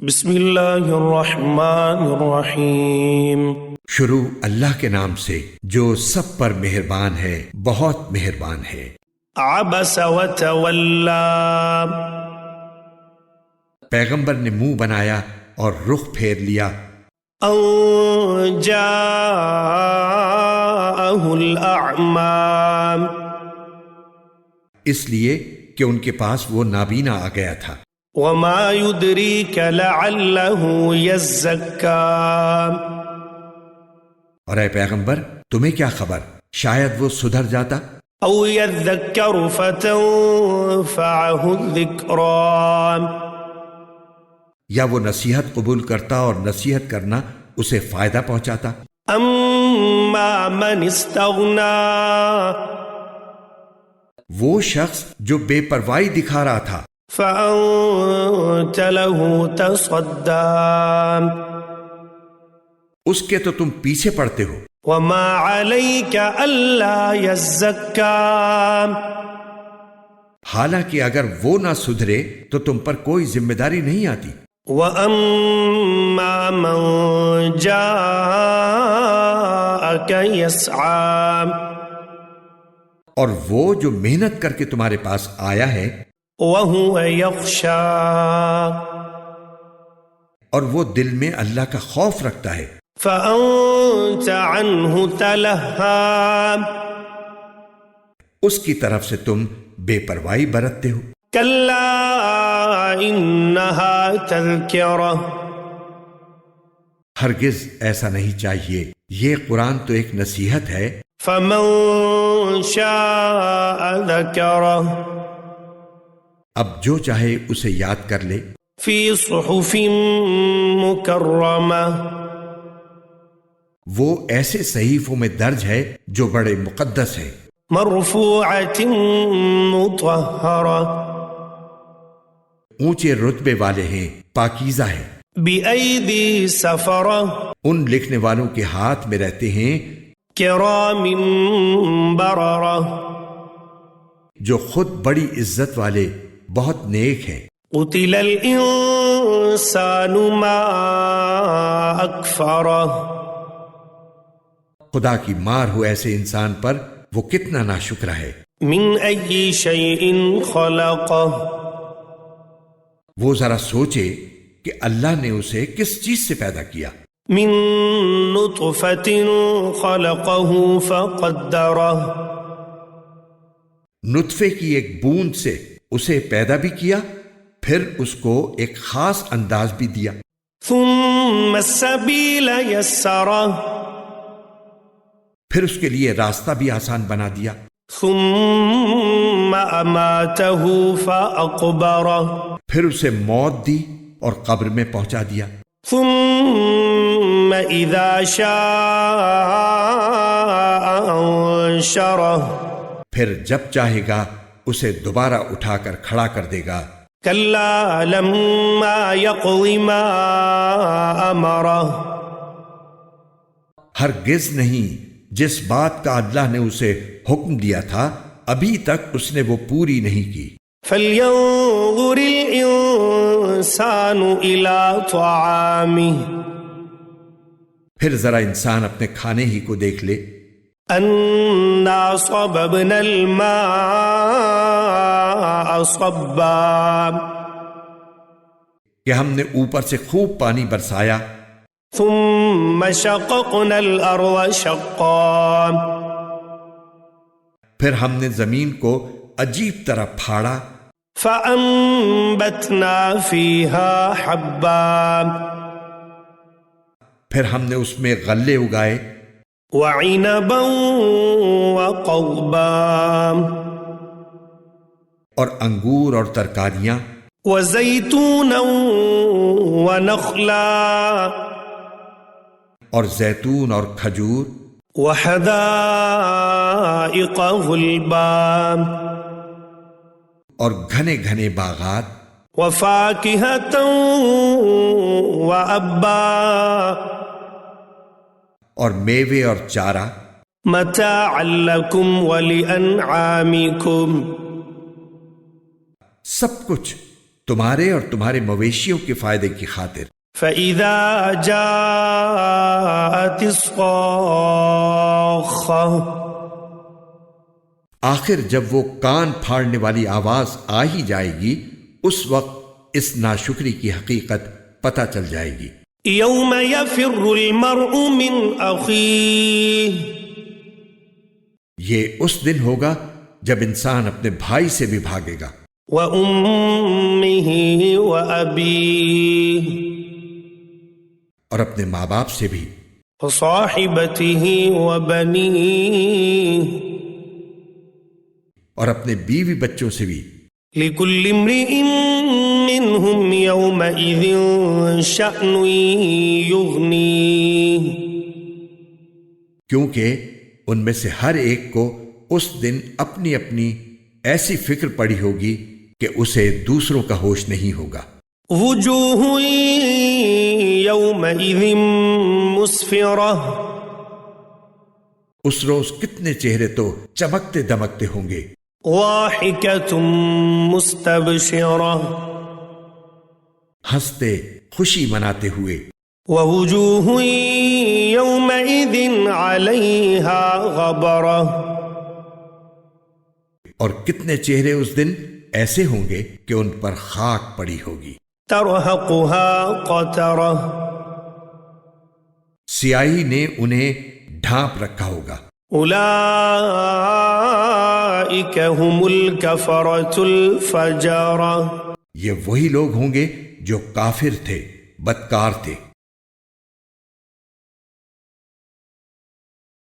بسم اللہ الرحمن الرحیم۔ شروع اللہ کے نام سے جو سب پر مہربان ہے، بہت مہربان ہے۔ عبس وتولا، پیغمبر نے منہ بنایا اور رخ پھیر لیا، ان جاءہ الاعمى، اس لیے کہ ان کے پاس وہ نابینا آ گیا تھا۔ وما يدريك لعله يزكى، اور اے پیغمبر تمہیں کیا خبر، شاید وہ سدھر جاتا او يذكر فتنفعه الذكرى، یا وہ نصیحت قبول کرتا اور نصیحت کرنا اسے فائدہ پہنچاتا۔ اما من استغنى، وہ شخص جو بے پرواہی دکھا رہا تھا، فأنت له تصدى، اس کے تو تم پیچھے پڑتے ہو۔ وما عليك ألا يزكى، حالانکہ اگر وہ نہ سدھرے تو تم پر کوئی ذمہ داری نہیں آتی۔ وأما من جاءك يسعى، اور وہ جو محنت کر کے تمہارے پاس آیا ہے، وهو يخشى، اور وہ دل میں اللہ کا خوف رکھتا ہے، فأنت عنه تلهى، اس کی طرف سے تم بے پرواہی برتتے ہو۔ كلا إنها تذكرة، ہرگز ایسا نہیں چاہیے، یہ قرآن تو ایک نصیحت ہے۔ فمن شاء ذكره، اب جو چاہے اسے یاد کر لے۔ في صحف مكرمة، وہ ایسے صحیفوں میں درج ہے جو بڑے مقدس ہیں، مرفوعة مطهرة، اونچے رتبے والے ہیں، پاکیزہ ہیں، بأيدي سفرة، ان لکھنے والوں کے ہاتھ میں رہتے ہیں كرام بررة، جو خود بڑی عزت والے، بہت نیک ہیں۔ قتل الإنسان ما أكفره، خدا کی مار ہو ایسے انسان پر، وہ کتنا ناشکر ہے۔ من أي شيء خلقه، وہ ذرا سوچے کہ اللہ نے اسے کس چیز سے پیدا کیا۔ من نطفة خلقه فقدره، نطفے کی ایک بوند سے اسے پیدا بھی کیا، پھر اس کو ایک خاص انداز بھی دیا۔ ثم السبيل يسره، پھر اس کے لیے راستہ بھی آسان بنا دیا۔ ثم أماته فأقبره، پھر اسے موت دی اور قبر میں پہنچا دیا۔ ثم إذا شاء أنشره، پھر جب چاہے گا اسے دوبارہ اٹھا کر کھڑا کر دے گا۔ كلا لما يقض ما أمره، ہرگز نہیں، جس بات کا اللہ نے اسے حکم دیا تھا ابھی تک اس نے وہ پوری نہیں کی۔ فلينظر الإنسان إلى طعامه، پھر ذرا انسان اپنے کھانے ہی کو دیکھ لے۔ أنا صببنا الماء صبا، کہ ہم نے اوپر سے خوب پانی برسایا، ثم شققنا الأرض شقا، پھر ہم نے زمین کو عجیب طرح پھاڑا، فأنبتنا فيها حبا، پھر ہم نے اس میں غلے اگائے، وعنبا وقضبا، اور انگور اور ترکاریاں، وزيتونا ونخلا، اور زیتون اور کھجور، وحدائق غلبا، اور گھنے گھنے باغات، وفاكهة وأبا، اور میوے اور چارہ، متاعا لكم ولأنعامكم، سب کچھ تمہارے اور تمہارے مویشیوں کے فائدے کی خاطر۔ فَإِذَا جَاءَتِ الصَّاخَّةُ، آخر جب وہ کان پھاڑنے والی آواز آ ہی جائے گی، اس وقت اس ناشکری کی حقیقت پتہ چل جائے گی۔ يَوْمَ يَفِرُّ الْمَرْءُ مِنْ أَخِيهِ، یہ اس دن ہوگا جب انسان اپنے بھائی سے بھی بھاگے گا، وَأُمِّهِ وَأَبِيهِ، اور اپنے ماں باپ سے بھی، وَصَاحِبَتِهِ وَبَنِيهِ، اور اپنے بیوی بچوں سے بھی۔ لِكُلِّ امْرِئٍ مِّنْهُمْ يَوْمَئِذٍ شَأْنٌ يُغْنِيهِ، کیونکہ ان میں سے ہر ایک کو اس دن اپنی اپنی ایسی فکر پڑی ہوگی کہ اسے دوسروں کا ہوش نہیں ہوگا۔ وُجُوهٌ يَوْمَئِذٍ مُسْفِرَةٌ، اس روز کتنے چہرے تو چمکتے دمکتے ہوں گے۔ ضَاحِكَةٌ مُسْتَبْشِرَةٌ، ہنستے خوشی مناتے ہوئے۔ وَوُجُوهٌ يَوْمَئِذٍ عَلَيْهَا غَبَرَةٌ، اور کتنے چہرے اس دن ایسے ہوں گے کہ ان پر خاک پڑی ہوگی۔ تَرْهَقُهَا قَتَرَةٌ، سیاہی نے انہیں ڈھانپ رکھا ہوگا۔ أُولَئِكَ هُمُ الْكَفَرَةُ الْفَجَرَةُ، یہ وہی لوگ ہوں گے جو کافر تھے، بدکار تھے۔